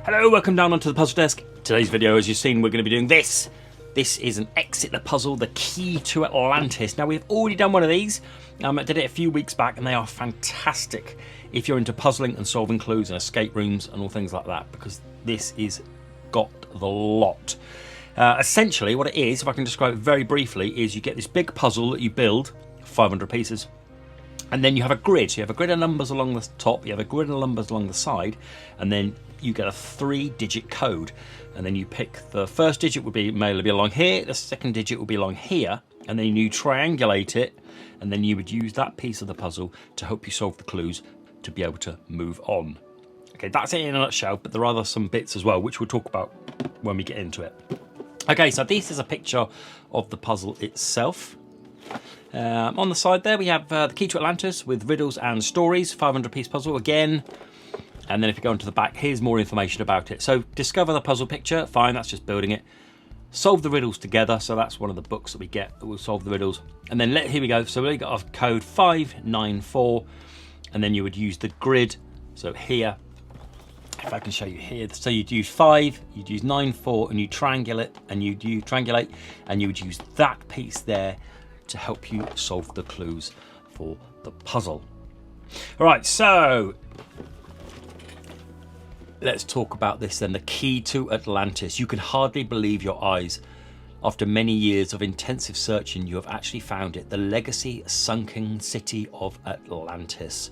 Hello, welcome down onto the puzzle desk. Today's video, as you've seen, we're going to be doing this. This is an exit the puzzle, the Key to Atlantis. Now, we've already done one of these. I did it a few weeks back, and they are fantastic if you're into puzzling and solving clues and escape rooms and all things like that, because this is got the lot. Essentially, what it is, if I can describe it very briefly, is you get this big puzzle that you build, 500 pieces, and then you have a grid. So you have a grid of numbers along the top, you have a grid of numbers along the side, and then you get a 3-digit code. And then you pick the first digit would be mainly along here, the second digit will be along here, and then you triangulate it, and then you would use that piece of the puzzle to help you solve the clues to be able to move on. Okay, that's it in a nutshell, but there are some bits as well, which we'll talk about when we get into it. Okay, so this is a picture of the puzzle itself. On the side there we have the Key to Atlantis with riddles and stories, 500-piece puzzle again. And then if you go onto the back, here's more information about it. So discover the puzzle picture, fine, that's just building it. Solve the riddles together, so that's one of the books that we get that will solve the riddles. And then here we go, so we got our code 594, and then you would use the grid. So here, if I can show you here, so you'd use 5, you'd use 9, 4, and you triangulate, and you would use that piece there to help you solve the clues for the puzzle. All right, so let's talk about this then, the Key to Atlantis. You can hardly believe your eyes. After many years of intensive searching, you have actually found it, the legacy sunken city of Atlantis.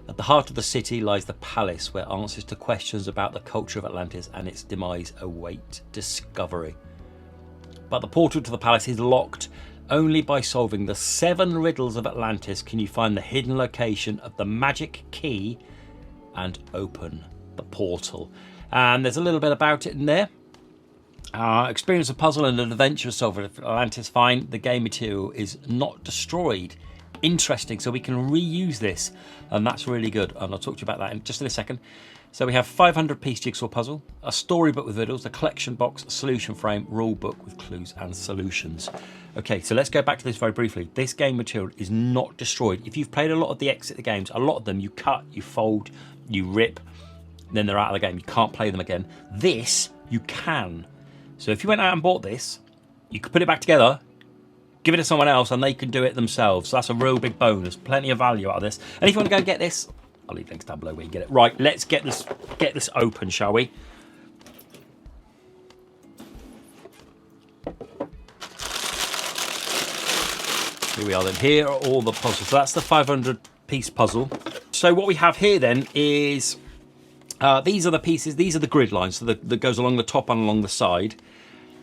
At the heart of the city lies the palace, where answers to questions about the culture of Atlantis and its demise await discovery. But the portal to the palace is locked. Only by solving the 7 riddles of Atlantis can you find the hidden location of the magic key and open the portal. And there's a little bit about it in there. Experience a puzzle and an adventure solver at Atlantis. Fine. The game material is not destroyed. Interesting. So we can reuse this, and that's really good. And I'll talk to you about that in just in a second. So we have 500-piece jigsaw puzzle, a storybook with riddles, a collection box, a solution frame, rule book with clues and solutions. Okay, so let's go back to this very briefly. This game material is not destroyed. If you've played a lot of the exit the games, a lot of them you cut, you fold, you rip, then they're out of the game. You can't play them again. This, you can. So if you went out and bought this, you could put it back together, give it to someone else, and they can do it themselves. So that's a real big bonus. Plenty of value out of this. And if you want to go get this, I'll leave links down below where you get it. Right, let's get this open, shall we? Here we are then. Here are all the puzzles. So that's the 500-piece puzzle. So what we have here then is these are the pieces. These are the grid lines. So that goes along the top and along the side.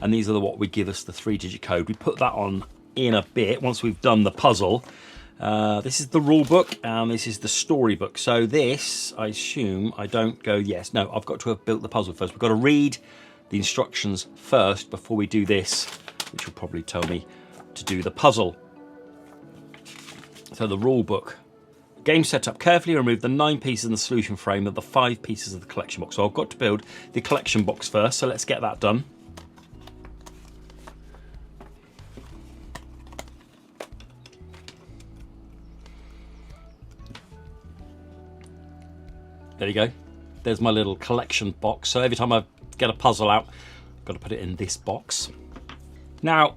And these are what would give us the 3-digit code. We put that on in a bit once we've done the puzzle. This is the rule book and this is the storybook. So this, I assume, I don't go, yes, no, I've got to have built the puzzle first. We've got to read the instructions first before we do this, which will probably tell me to do the puzzle. So the rule book. Game setup. Carefully remove the 9 pieces in the solution frame of the 5 pieces of the collection box. So I've got to build the collection box first, so let's get that done. There you go. There's my little collection box. So every time I get a puzzle out, I've got to put it in this box. Now,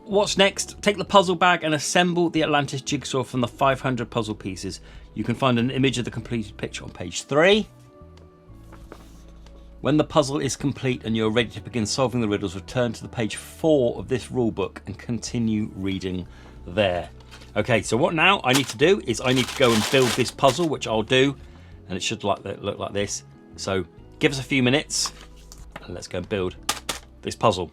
what's next? Take the puzzle bag and assemble the Atlantis jigsaw from the 500 puzzle pieces. You can find an image of the completed picture on page 3. When the puzzle is complete and you're ready to begin solving the riddles, return to the page 4 of this rule book and continue reading there. Okay, so what now I need to do is I need to go and build this puzzle, which I'll do. And it should look like this. So give us a few minutes and let's go and build this puzzle.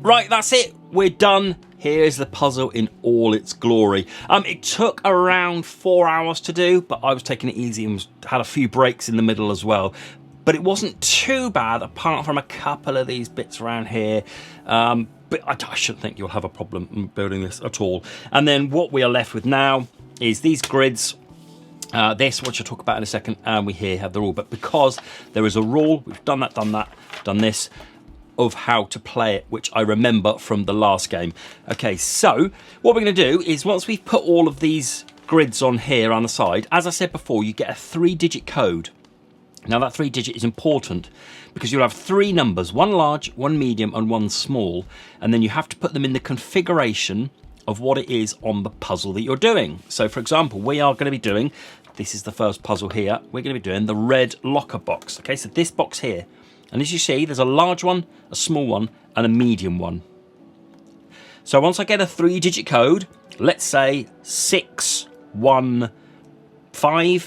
Right, that's it. We're done. Here's the puzzle in all its glory. It took around 4 hours to do, but I was taking it easy and had a few breaks in the middle as well. But it wasn't too bad, apart from a couple of these bits around here. But I shouldn't think you'll have a problem building this at all. And then what we are left with now is these grids. This, which I'll talk about in a second, and we here have the rule. But because there is a rule, we've done that, done this, of how to play it, which I remember from the last game. Okay, so what we're going to do is once we've put all of these grids on here on the side, as I said before, you get a 3-digit code. Now that 3-digit is important because you'll have 3 numbers, one large, one medium, and one small, and then you have to put them in the configuration of what it is on the puzzle that you're doing. So for example, we are going to be doing, this is the first puzzle here, we're going to be doing the red locker box. Okay, so this box here. And as you see, there's a large one, a small one, and a medium one. So once I get a 3-digit code, let's say 615,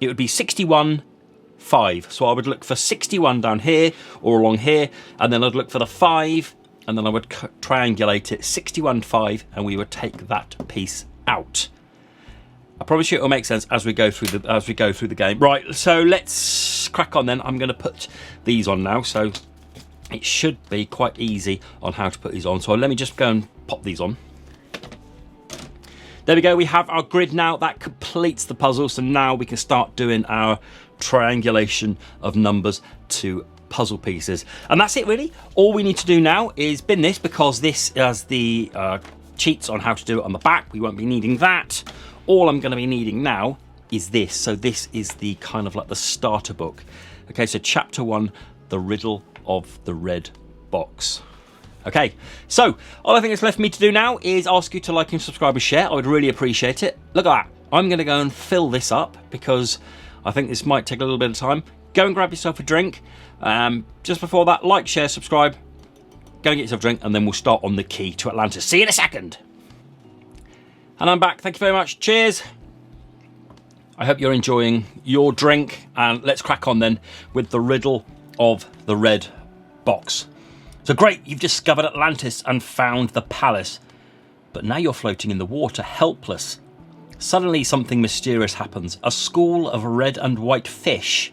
it would be 61.5. So I would look for 61 down here or along here, and then I'd look for the 5, and then I would triangulate it 61.5, and we would take that piece out. I promise you it'll make sense as we go through the game. Right, so let's crack on then. I'm going to put these on now, so it should be quite easy on how to put these on. So let me just go and pop these on. There we go, we have our grid now. That completes the puzzle, so now we can start doing our triangulation of numbers to puzzle pieces. And that's it really. All we need to do now is bin this, because this has the cheats on how to do it on the back. We won't be needing that. All I'm going to be needing now is this. So this is the kind of like the starter book. Okay, so chapter 1, the riddle of the red box. Okay, so all I think that's left for me to do now is ask you to like and subscribe and share. I would really appreciate it. Look at that. I'm going to go and fill this up because I think this might take a little bit of time. Go and grab yourself a drink. Just before that, like, share, subscribe. Go and get yourself a drink, and then we'll start on the Key to Atlantis. See you in a second. And I'm back. Thank you very much. Cheers. I hope you're enjoying your drink. And let's crack on then with the riddle of the red box. So great, you've discovered Atlantis and found the palace. But now you're floating in the water, helpless. Suddenly something mysterious happens. A school of red and white fish,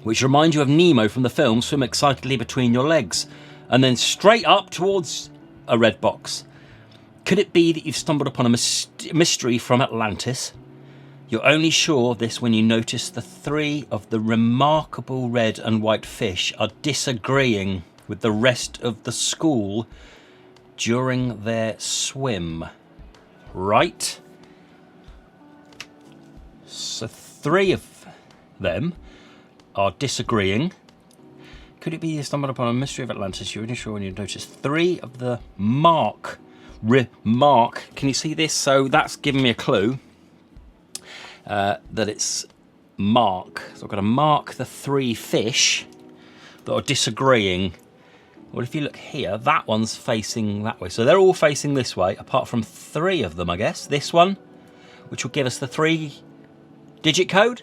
which remind you of Nemo from the film, swim excitedly between your legs and then straight up towards a red box. Could it be that you've stumbled upon a mystery from Atlantis? You're only sure of this when you notice the 3 of the remarkable red and white fish are disagreeing with the rest of the school during their swim. Right? So 3 of them are disagreeing. Could it be you stumbled upon a mystery of Atlantis? You're only sure when you notice 3 of the remark. Can you see this? So that's giving me a clue that it's mark. So I've got to mark the 3 fish that are disagreeing. Well, if you look here, that one's facing that way. So they're all facing this way, apart from 3 of them, I guess. This one, which will give us the 3-digit code.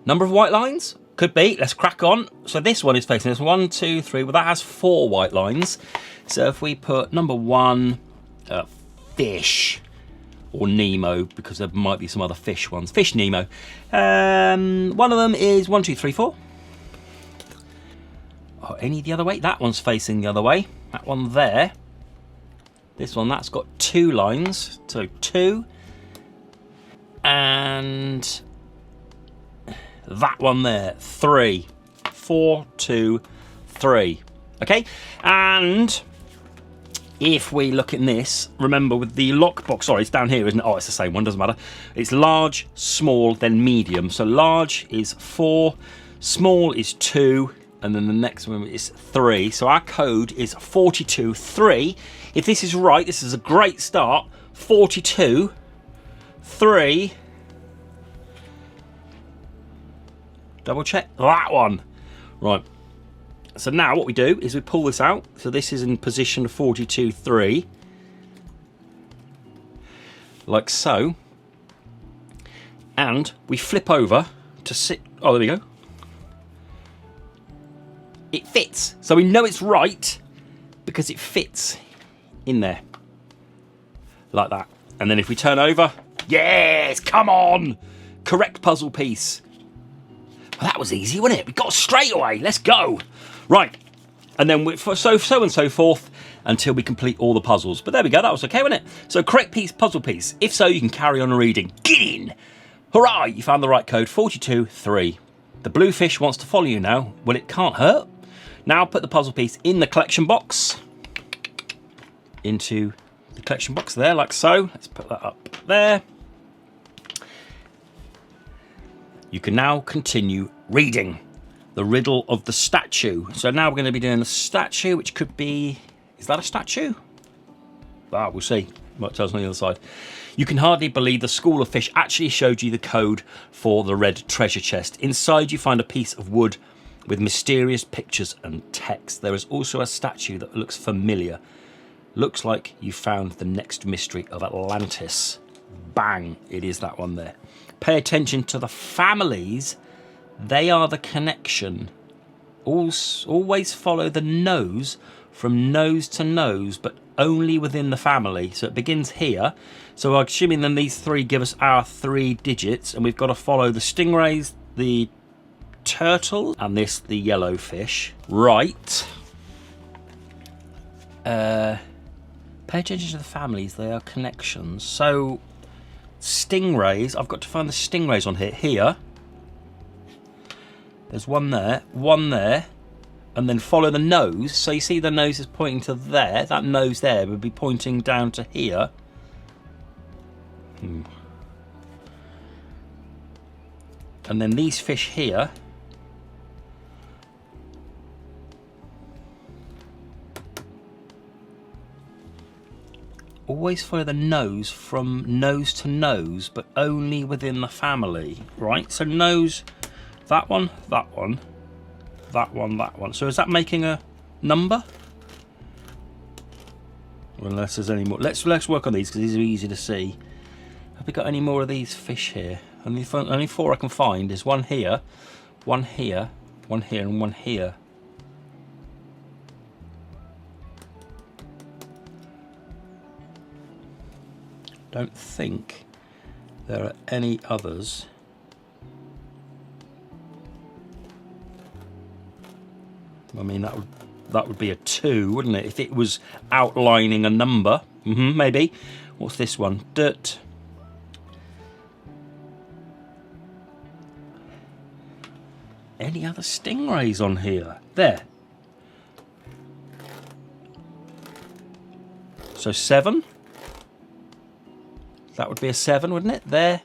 Number of white lines? Could be. Let's crack on. So this one is facing this. 1, 2, 3. Well, that has 4 white lines. So if we put number 1, fish, or Nemo, because there might be some other fish ones. Fish Nemo. One of them is 1, 2, 3, 4. Oh, any the other way? That one's facing the other way. That one there. This one, that's got 2 lines. So 2. And that one there, 3. 4, 2, 3. Okay, and if we look in this, remember with the lockbox, sorry, it's down here, isn't it? Oh, it's the same one, doesn't matter. It's large, small, then medium. So large is 4, small is 2, and then the next one is 3. So our code is 42.3. If this is right, this is a great start. 42.3. Double check that one. Right. So now what we do is we pull this out. So this is in position 42.3. Like so. And we flip over to sit. Oh, there we go. it fits. So we know it's right because it fits in there. Like that. And then if we turn over, yes, come on! Correct puzzle piece. Well, that was easy, wasn't it? We got straight away. Let's go. Right. And then so and so forth until we complete all the puzzles. But there we go. That was okay, wasn't it? So correct piece, puzzle piece. If so, you can carry on reading. Get in. Hurrah! You found the right code. 42-3. The blue fish wants to follow you now. Well, it can't hurt. Now put the puzzle piece in the collection box. Into the collection box there, like so. Let's put that up there. You can now continue reading the riddle of the statue. So now we're going to be doing the statue, which could be... Is that a statue? Ah, we'll see. What it tells on the other side. You can hardly believe the school of fish actually showed you the code for the red treasure chest. Inside you find a piece of wood with mysterious pictures and text. There is also a statue that looks familiar. Looks like you found the next mystery of Atlantis. Bang, it is that one there. Pay attention to the families. They are the connection. Always follow the nose from nose to nose, but only within the family. So it begins here. So I'm assuming then these three give us our 3 digits, and we've got to follow the stingrays, the turtle, and the yellow fish. Right. Pay attention to the families. They are connections. So stingrays, I've got to find the stingrays on here. Here. There's one there, and then follow the nose. So you see the nose is pointing to there. That nose there would be pointing down to here. And then these fish here. Always follow the nose from nose to nose, but only within the family, right? So nose, that one, that one, that one, that one. So is that making a number? Well, unless there's any more. Let's work on these because these are easy to see. Have we got any more of these fish here? Only 4 I can find. There's one here, one here, one here, and one here. Don't think there are any others. I mean, that would be a 2, wouldn't it? If it was outlining a number. Maybe. What's this one? Dirt. Any other stingrays on here? There. So 7. That would be a 7, wouldn't it? There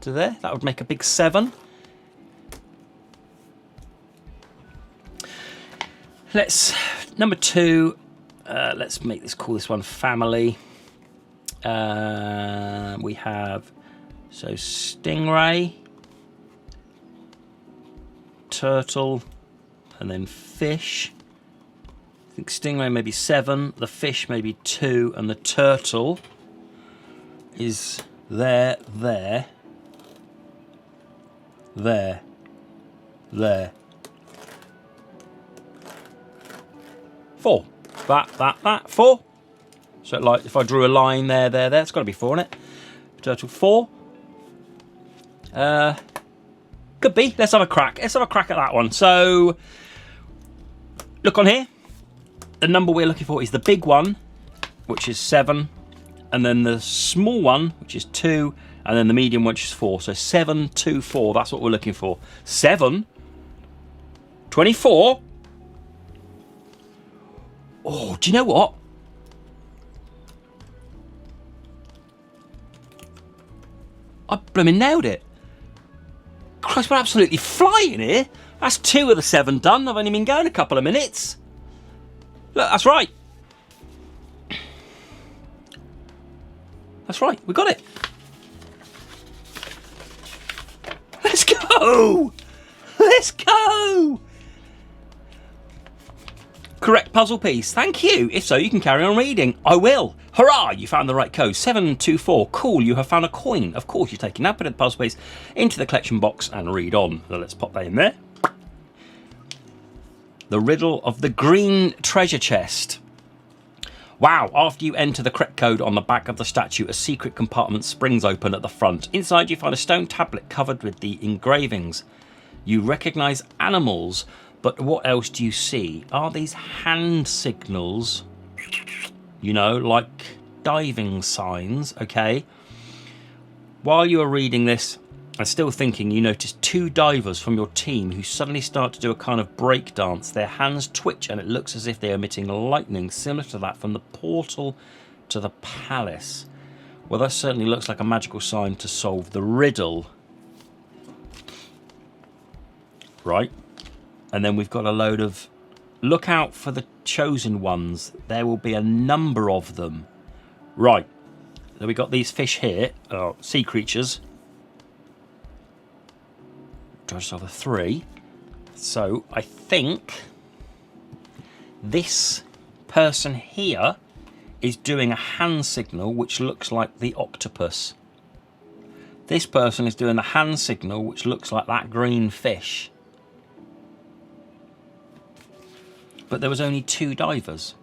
to there. That would make a big 7. Let's, number 2, let's call this one family. We have, so stingray, turtle, and then fish. I think stingray maybe 7, the fish maybe 2, and the turtle is there, 4. That 4. So like if I drew a line there, it's got to be 4, isn't it? Turtle 4. Could be. Let's have a crack. Let's have a crack at that one. So look on here. The number we're looking for is the big one, which is 7. And then the small one, which is 2, and then the medium, which is 4. So 7, 2, 4. That's what we're looking for. 7, 24. Oh, do you know what? I blooming nailed it. Christ, we're absolutely flying here. That's 2 of the 7 done. I've only been going a couple of minutes. Look, that's right. That's right, we got it. Let's go! Let's go! Correct puzzle piece, thank you. If so, you can carry on reading. I will. Hurrah, you found the right code. 724, cool, you have found a coin. Of course, you're taking that bit of the puzzle piece into the collection box and read on. So let's pop that in there. The riddle of the green treasure chest. Wow, after you enter the correct code on the back of the statue, a secret compartment springs open at the front. Inside you find a stone tablet covered with the engravings. You recognise animals, but what else do you see? Are these hand signals? You know, like diving signs, okay? While you are reading this and still thinking, you notice 2 divers from your team who suddenly start to do a kind of break dance. Their hands twitch and it looks as if they are emitting lightning, similar to that from the portal to the palace. Well, that certainly looks like a magical sign to solve the riddle. Right. And then we've got a load of... Look out for the chosen ones. There will be a number of them. Right. So we got these fish here. Sea creatures. Just over 3. So I think this person here is doing a hand signal which looks like the octopus. This person is doing the hand signal which looks like that green fish. But there was only 2 divers.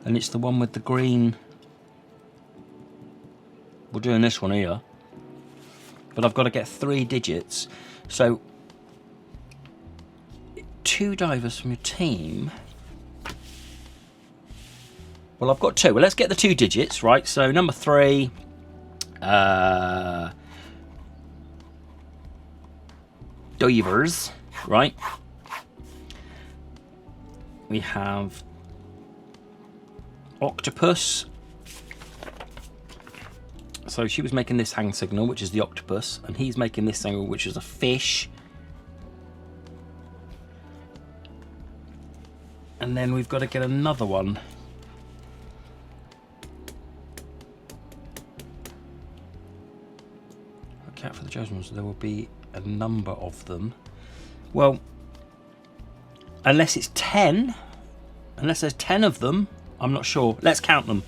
And it's the one with the green. We're doing this one here. But I've got to get 3 digits. So 2 divers from your team. Well, I've got 2. Well, let's get the 2 digits, right? So number 3. Divers, right? We have octopus. So she was making this hand signal, which is the octopus, and he's making this signal, which is a fish. And then we've got to get another one. Look out for the chosen ones. There will be a number of them. Well, unless it's 10, unless there's 10 of them, I'm not sure. Let's count them.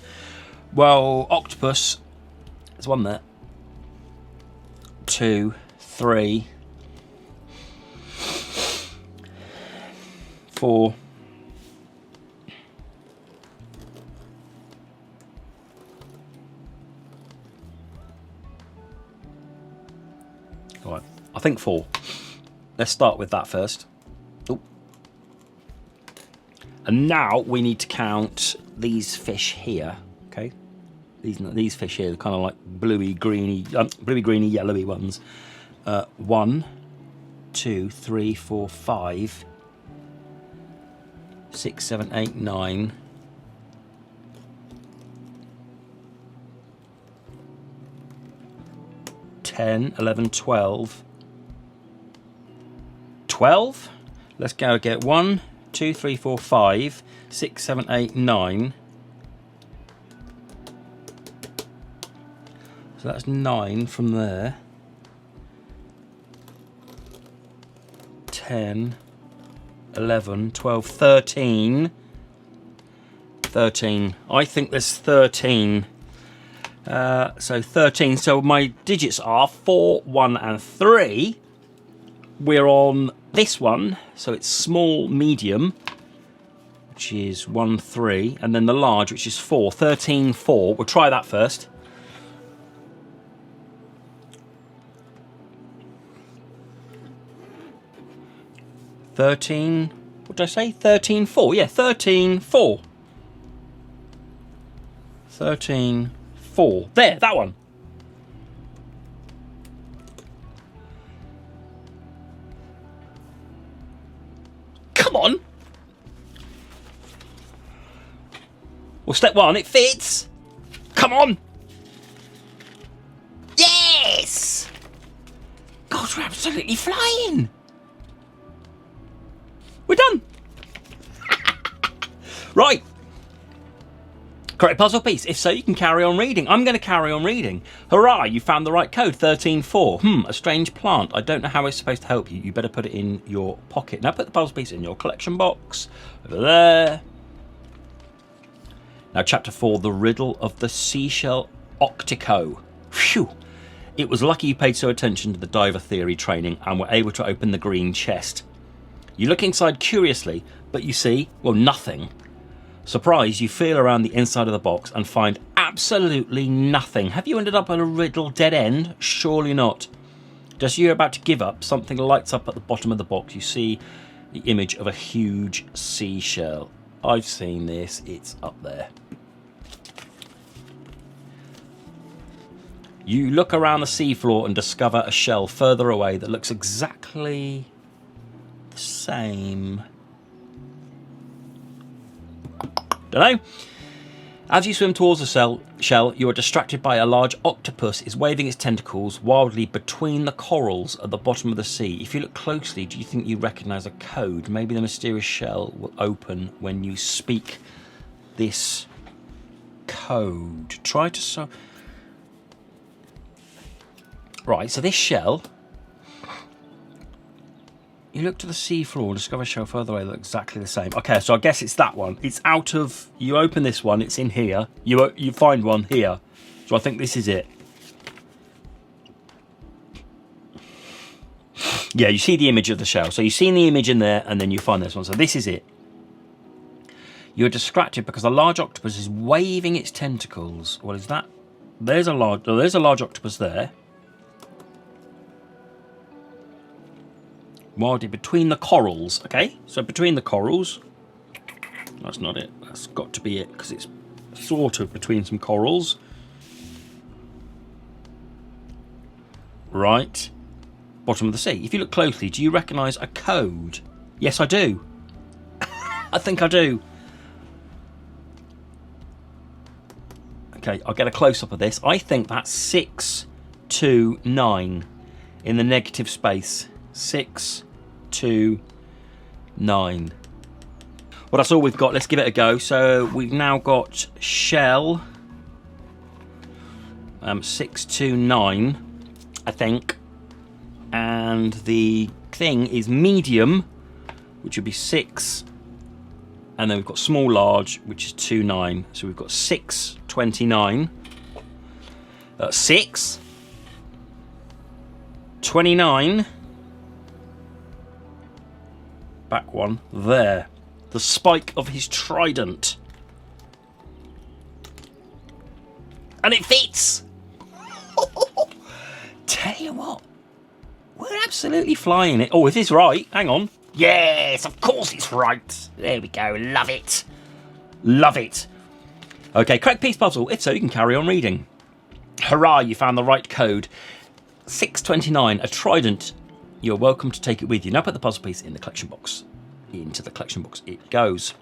Well, octopus. There's one there. 2, 3, 4. All right, I think 4. Let's start with that first. Ooh. And now we need to count these fish here. Okay. These fish here, kind of like bluey, greeny, yellowy ones. 1, 2, 3, 4, 5, 6, 7, 8, 9. 10, 11, 12. 12? Let's go get 1, 2, 3, 4, 5, 6, 7, 8, 9. So that's 9 from there. 10, 11, 12, 13. 13. I think there's 13. So 13. So my digits are 4, 1, and 3. We're on this one. So it's small, medium, which is 1, 3. And then the large, which is 4. 13, 4. We'll try that first. 13, what did I say? 13, 4. Yeah, 13, 4. 13, 4. There, that one. Come on. Well, step 1, it fits. Come on. Yes. God, we're absolutely flying. We're done. Right. Correct puzzle piece. If so, you can carry on reading. I'm going to carry on reading. Hurrah, you found the right code. 13-4. A strange plant. I don't know how it's supposed to help you. You better put it in your pocket. Now put the puzzle piece in your collection box. Over there. Now chapter 4, the riddle of the seashell octico. Phew. It was lucky you paid so attention to the diver theory training and were able to open the green chest. You look inside curiously, but you see, well, nothing. Surprised, you feel around the inside of the box and find absolutely nothing. Have you ended up at a riddle dead end? Surely not. Just as you're about to give up, something lights up at the bottom of the box. You see the image of a huge seashell. I've seen this, it's up there. You look around the seafloor and discover a shell further away that looks exactly the same. Dunno. As you swim towards the shell, you are distracted by a large octopus is waving its tentacles wildly between the corals at the bottom of the sea. If you look closely, do you think you recognise a code? Maybe the mysterious shell will open when you speak this code. Try to solve. Right, so this shell, you look to the seafloor and discover a shell further away that looks exactly the same. Okay, so I guess it's that one. It's out of, you open this one, it's in here. You find one here. So I think this is it. Yeah, you see the image of the shell. So you've seen the image in there and then you find this one. So this is it. You're distracted because a large octopus is waving its tentacles. What is that? There's a large octopus there. Wildly between the corals, okay? So between the corals, that's not it. That's got to be it because it's sort of between some corals. Right, bottom of the sea. If you look closely, do you recognise a code? Yes, I do. I think I do. Okay, I'll get a close-up of this. I think that's 629 in the negative space. 629. Well, that's all we've got. Let's give it a go. So we've now got shell 629, I think, and the thing is medium, which would be 6, and then we've got small large, which is 29. So we've got 629, 629. Back one there, the spike of his trident, and it fits. Tell you what, we're absolutely flying it. Oh, is this right? Hang on. Yes, of course it's right. There we go. Love it. Love it. Okay, correct piece puzzle. If so, you can carry on reading. Hurrah, you found the right code. 629, a trident. You're welcome to take it with you. Now put the puzzle piece in the collection box. Into the collection box it goes.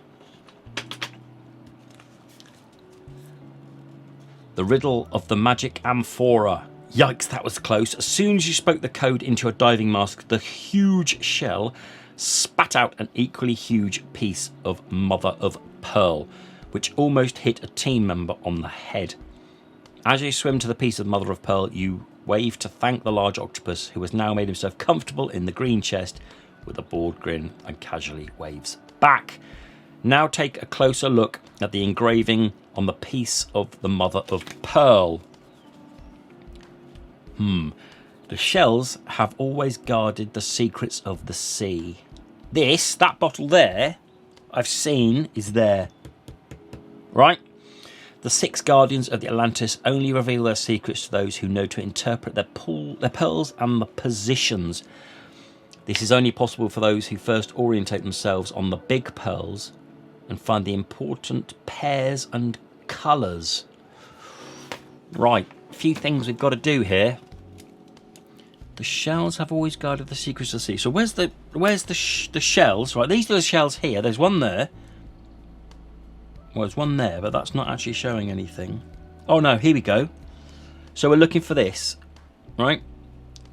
The riddle of the magic amphora. Yikes, that was close. As soon as you spoke the code into your diving mask, the huge shell spat out an equally huge piece of mother of pearl, which almost hit a team member on the head. As you swim to the piece of mother of pearl, you wave to thank the large octopus, who has now made himself comfortable in the green chest with a bored grin and casually waves back. Now take a closer look at the engraving on the piece of the mother of pearl. The shells have always guarded the secrets of the sea. That bottle there, I've seen is there. Right? The 6 guardians of the Atlantis only reveal their secrets to those who know to interpret their pearls and the positions. This is only possible for those who first orientate themselves on the big pearls and find the important pairs and colours. Right, a few things we've got to do here. The shells have always guarded the secrets of the sea. So where's the shells? Right, these are the shells here. There's one there. Well, there's one there, but that's not actually showing anything. Oh no, here we go. So we're looking for this, right?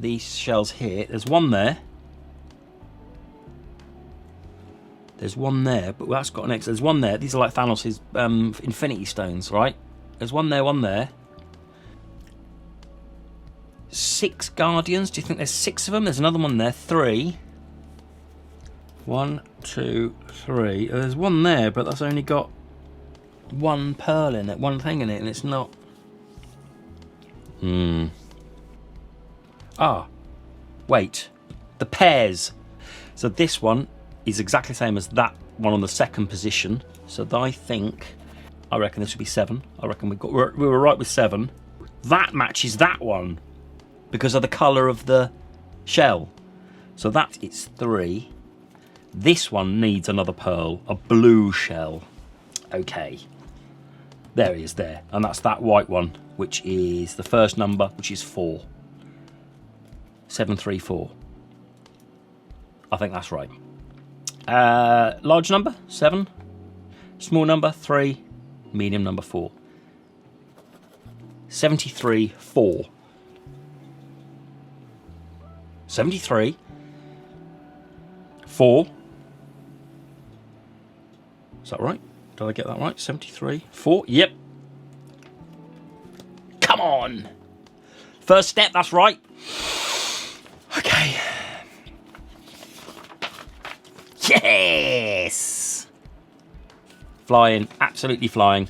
These shells here. There's one there. There's one there, but that's got an X. There's one there. These are like Thanos' Infinity Stones, right? There's one there, one there. 6 guardians. Do you think there's 6 of them? There's another one there. 3. 1, 2, 3. There's one there, but that's only got one pearl in it, one thing in it, and it's not. Ah, wait. The pairs. So this one is exactly the same as that one on the second position. So I reckon this would be 7. I reckon we were right with 7. That matches that one because of the colour of the shell. So it's 3. This one needs another pearl, a blue shell. Okay. There he is there. And that's that white one, which is the first number, which is 4. 734. I think that's right. Large number, 7. Small number, 3. Medium number, 4. 73, 4. 73, 4. Is that right? Did I get that right? 73, 4. Yep. Come on. First step, that's right. Okay. Yes! Flying, absolutely flying.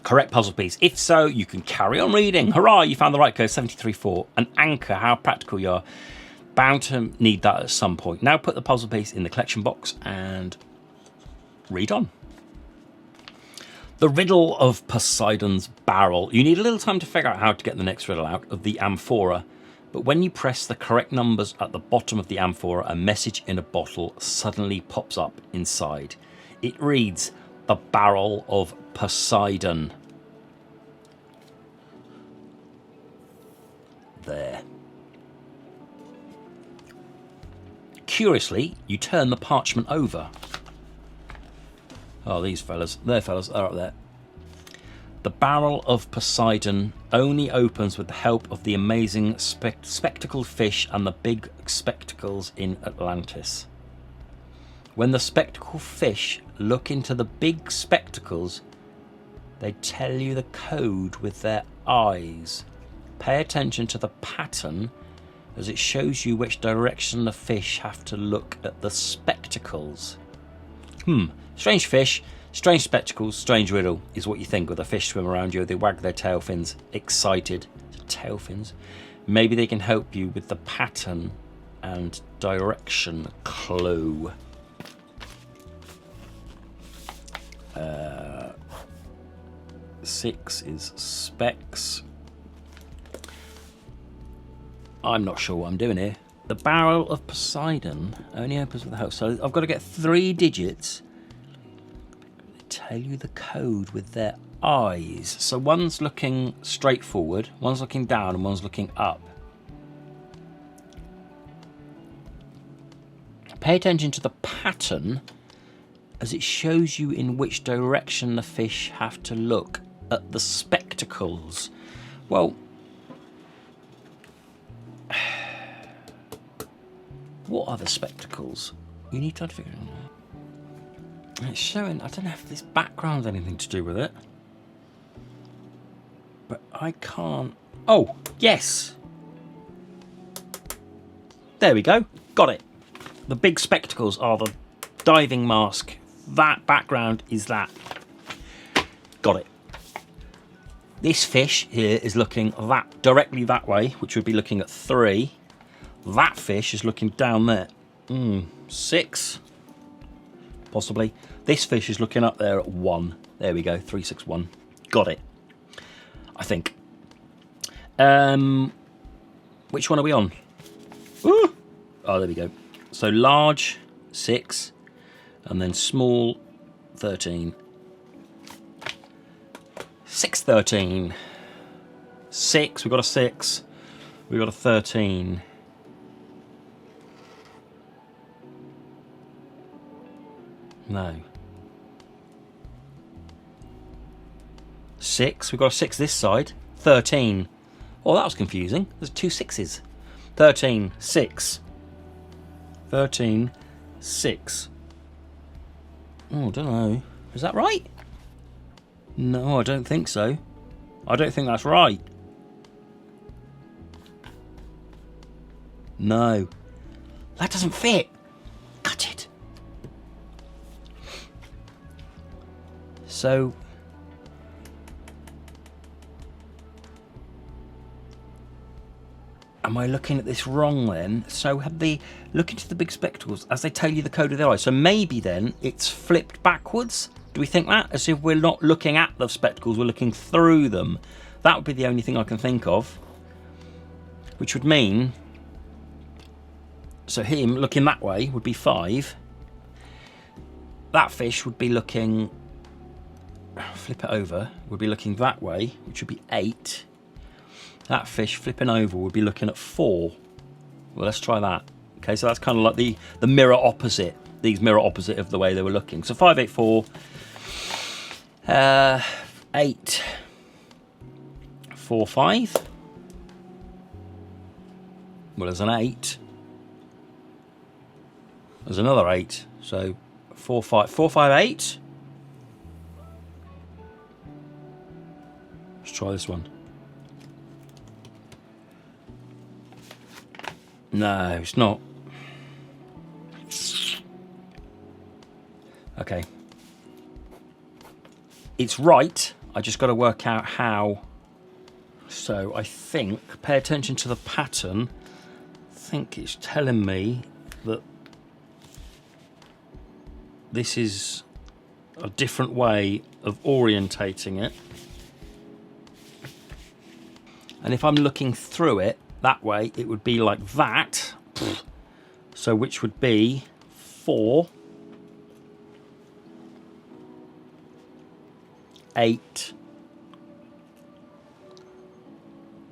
Correct puzzle piece. If so, you can carry on reading. Hurrah, you found the right code, 73.4. An anchor, how practical you are. Bound to need that at some point. Now put the puzzle piece in the collection box and read on. The riddle of Poseidon's barrel. You need a little time to figure out how to get the next riddle out of the amphora. But when you press the correct numbers at the bottom of the amphora, a message in a bottle suddenly pops up inside. It reads, the barrel of Poseidon. There. Curiously, you turn the parchment over. Oh, these fellas. Their fellas are up there. The barrel of Poseidon only opens with the help of the amazing spectacled fish and the big spectacles in Atlantis. When the spectacled fish look into the big spectacles, they tell you the code with their eyes. Pay attention to the pattern as it shows you which direction the fish have to look at the spectacles. Strange fish, strange spectacles, strange riddle is what you think with a fish swim around you. They wag their tail fins, excited. Tail fins. Maybe they can help you with the pattern and direction clue. 6 is specs. I'm not sure what I'm doing here. The barrel of Poseidon only opens with the house. So I've got to get 3 digits. They tell you the code with their eyes. So one's looking straight forward, one's looking down, and one's looking up. Pay attention to the pattern as it shows you in which direction the fish have to look at the spectacles. Well, what are the spectacles? You need to figure it out. It's showing, I don't know if this background's anything to do with it. But I can't. Oh, yes. There we go. Got it. The big spectacles are the diving mask. That background is that. Got it. This fish here is looking directly that way, which would be looking at 3. That fish is looking down there. 6, possibly. This fish is looking up there at 1. There we go, 3, 6, 1. Got it. I think. Which one are we on? Ooh. Oh, there we go. So large, 6, and then small, 13. 6, 13. 6, we got a 6. We got a 13. No. 6, we got a 6 this side. 13. Oh, that was confusing. There's 2 6s. 13, 6. 13, 6. Oh, I don't know. Is that right? No, I don't think so. I don't think that's right. No. That doesn't fit. Cut it. So... am I looking at this wrong then? So have they look into the big spectacles as they tell you the code of their eyes. So maybe then it's flipped backwards. Do we think that? As if we're not looking at the spectacles, we're looking through them. That would be the only thing I can think of. Which would mean, so him looking that way would be 5. That fish would be looking, flip it over, would be looking that way, which would be 8. That fish flipping over would be looking at 4. Well, let's try that. Okay, so that's kind of like the mirror opposite. These mirror opposite of the way they were looking. So 5, 8, 4. 8, 4, 5. Well, there's an 8. There's another 8. So 4, 5, 4, 5, 8. Let's try this one. No, it's not. Okay. It's right. I just got to work out how. So I think, pay attention to the pattern. I think it's telling me that this is a different way of orientating it. And if I'm looking through it that way, it would be like that. So which would be 4, 8,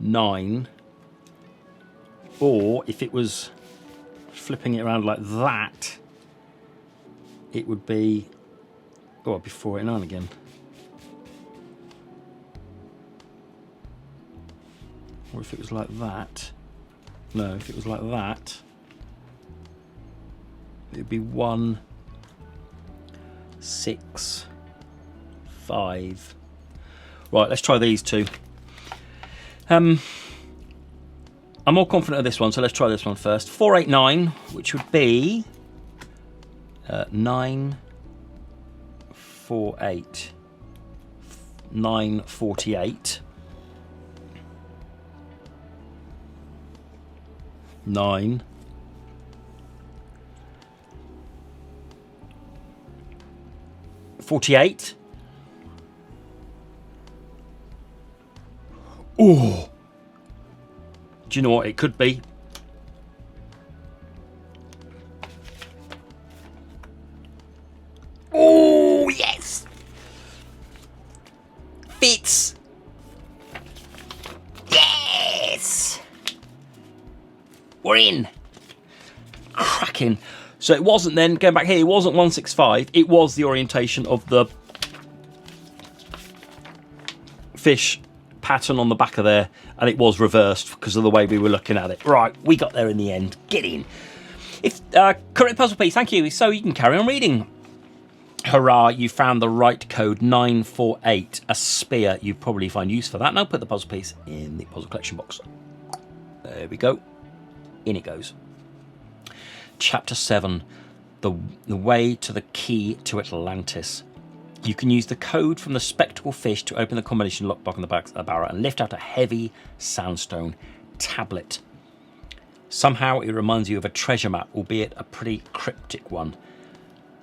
9, or if it was flipping it around like that, it would be, oh, it'd be 4, 8, 9 again. Or if it was like that, no, if it was like that, it would be 1, 6, 5. Right, let's try these two. I'm more confident of this one, so let's try this one first. 4, 8, 9, which would be 9, 4, 8, 9, 48. 9, 48. Oh, do you know what it could be? Oh, yes! Fits! Yes! We're in! Cracking. So it wasn't then, going back here, it wasn't 165, it was the orientation of the fish pattern on the back of there, and it was reversed because of the way we were looking at it. Right, we got there in the end. Get in. If correct puzzle piece, thank you. So you can carry on reading. Hurrah, you found the right code, 948, a spear. You probably find use for that. Now put the puzzle piece in the puzzle collection box. There we go. In it goes. Chapter 7, the way to the key to Atlantis. You can use the code from the spectral fish to open the combination lockbox on the back of the barrel and lift out a heavy sandstone tablet. Somehow it reminds you of a treasure map, albeit a pretty cryptic one.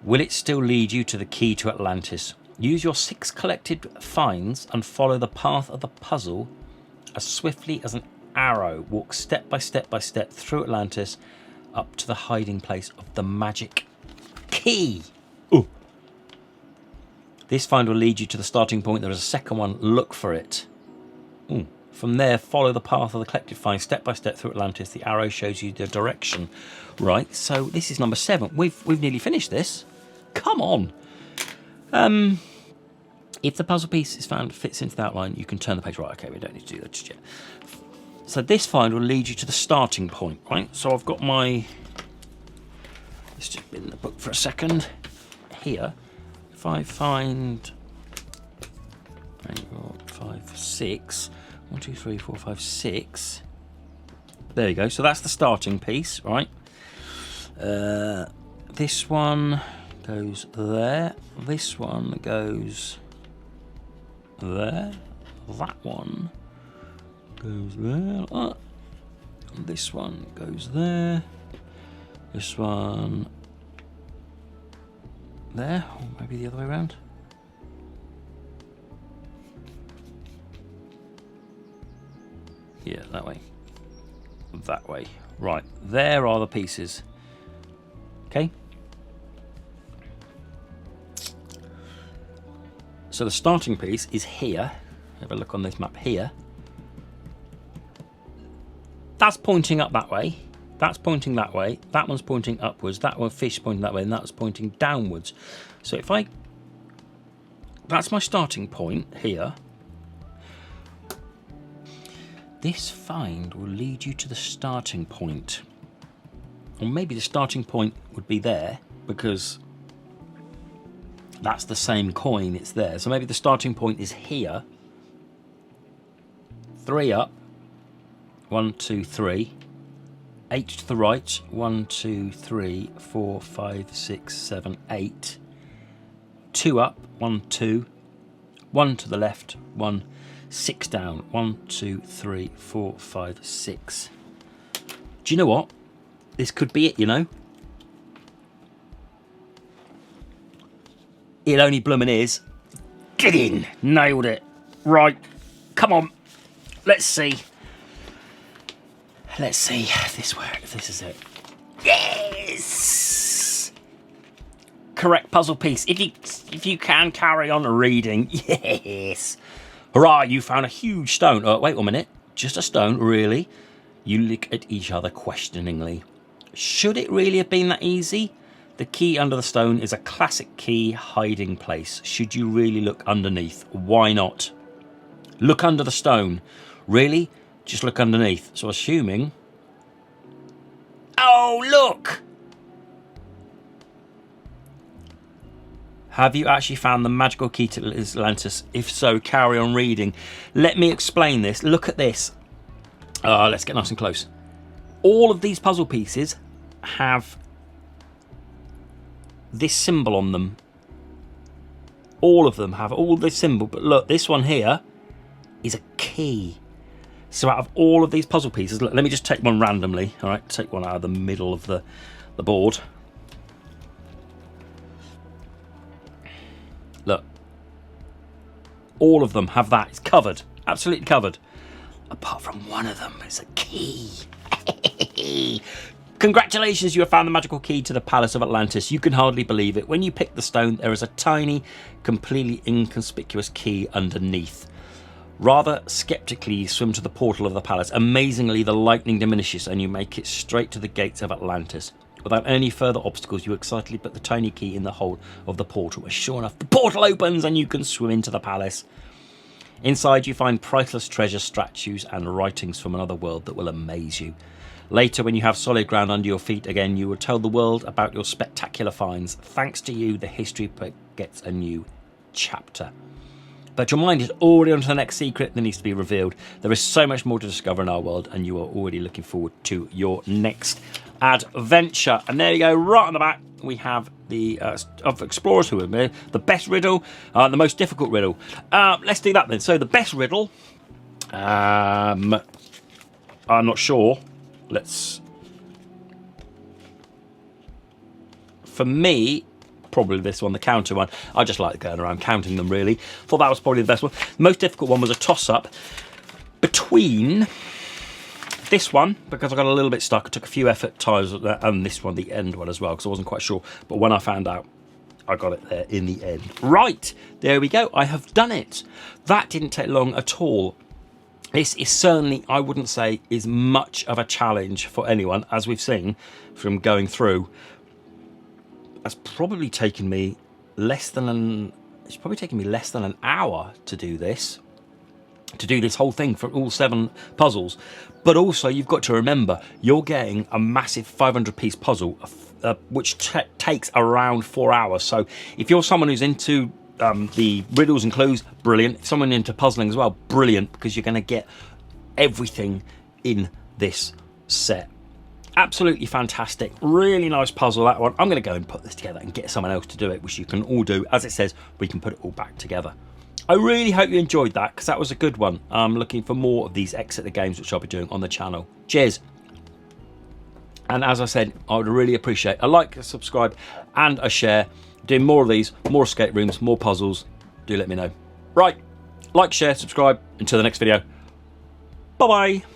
Will it still lead you to the key to Atlantis? Use your 6 collected finds and follow the path of the puzzle as swiftly as an arrow. Walk step by step by step through Atlantis up to the hiding place of the magic key. Ooh. This find will lead you to the starting point. There is a second one. Look for it. Ooh. From there, follow the path of the collected finds step by step through Atlantis. The arrow shows you the direction. Right, so this is number 7. We've nearly finished this. Come on. If the puzzle piece is found fits into the outline, you can turn the page. Right, okay, we don't need to do that just yet. So this find will lead you to the starting point, right? So I've got my... Let's just bin the book for a second. Here, if I find... 5, 6... 1, 2, 3, 4, 5, 6. There you go. So that's the starting piece, right? This one goes there. This one goes there. That one goes there. This one goes there. This one there, or maybe the other way around. Yeah, that way. That way. Right, there are the pieces. Okay. So the starting piece is here. Have a look on this map here. That's pointing up that way. That's pointing that way. That one's pointing upwards. That one fish pointing that way, and that's pointing downwards. So if I... That's my starting point here. This find will lead you to the starting point. Or maybe the starting point would be there, because that's the same coin, it's there. So maybe the starting point is here. 3 up. 1, 2, 3. 8 to the right. 1, 2, 3, 4, 5, 6, 7, 8. 2 up. 1, 2. 1 to the left. 1. 6 down. 1, 2, 3, 4, 5, 6. Do you know what? This could be it, you know. It only bloomin' is. Get in. Nailed it. Right. Come on. Let's see. Let's see if this is it. Yes! Correct puzzle piece. If you can carry on reading. Yes. Hurrah, you found a huge stone. Oh, wait 1 minute. Just a stone, really? You look at each other questioningly. Should it really have been that easy? The key under the stone is a classic key hiding place. Should you really look underneath? Why not? Look under the stone. Really? Just look underneath. So assuming... Oh, look! Have you actually found the magical key to Atlantis? If so, carry on reading. Let me explain this. Look at this. Let's get nice and close. All of these puzzle pieces have this symbol on them. All of them have all this symbol. But look, this one here is a key. So out of all of these puzzle pieces, look, let me just take one randomly. All right, take one out of the middle of the board. Look. All of them have that. It's covered. Absolutely covered. Apart from one of them. It's a key. Congratulations, you have found the magical key to the Palace of Atlantis. You can hardly believe it. When you pick the stone, there is a tiny, completely inconspicuous key underneath. Rather skeptically, you swim to the portal of the palace. Amazingly, the lightning diminishes and you make it straight to the gates of Atlantis. Without any further obstacles, you excitedly put the tiny key in the hole of the portal. And sure enough, the portal opens and you can swim into the palace. Inside, you find priceless treasure, statues and writings from another world that will amaze you. Later, when you have solid ground under your feet again, you will tell the world about your spectacular finds. Thanks to you, the history book gets a new chapter. But your mind is already on to the next secret that needs to be revealed. There is so much more to discover in our world, and you are already looking forward to your next adventure. And there you go, right on the back, we have the of explorers who have made the best riddle, the most difficult riddle. Let's do that then. So the best riddle, I'm not sure. For me, probably this one, the counter one. I just like going around counting them, really. Thought that was probably the best one. The most difficult one was a toss-up between this one, because I got a little bit stuck. I took a few effort times at that, and this one, the end one as well, because I wasn't quite sure. But when I found out, I got it there in the end. Right, there we go. I have done it. That didn't take long at all. This is certainly, I wouldn't say, is much of a challenge for anyone, as we've seen from going through. It's probably taken me less than an hour to do this. To do this whole thing for all 7 puzzles. But also, you've got to remember, you're getting a massive 500-piece puzzle, which takes around 4 hours. So if you're someone who's into the riddles and clues, brilliant. If someone into puzzling as well, brilliant, because you're going to get everything in this set. Absolutely fantastic. Really nice puzzle, that one. I'm going to go and put this together and get someone else to do it, which you can all do. As it says, we can put it all back together. I really hope you enjoyed that, because that was a good one. I'm looking for more of these Exit the Games, which I'll be doing on the channel. Cheers. And as I said, I would really appreciate a like, a subscribe, and a share. Doing more of these, more escape rooms, more puzzles. Do let me know. Right, like, share, subscribe. Until the next video. Bye-bye.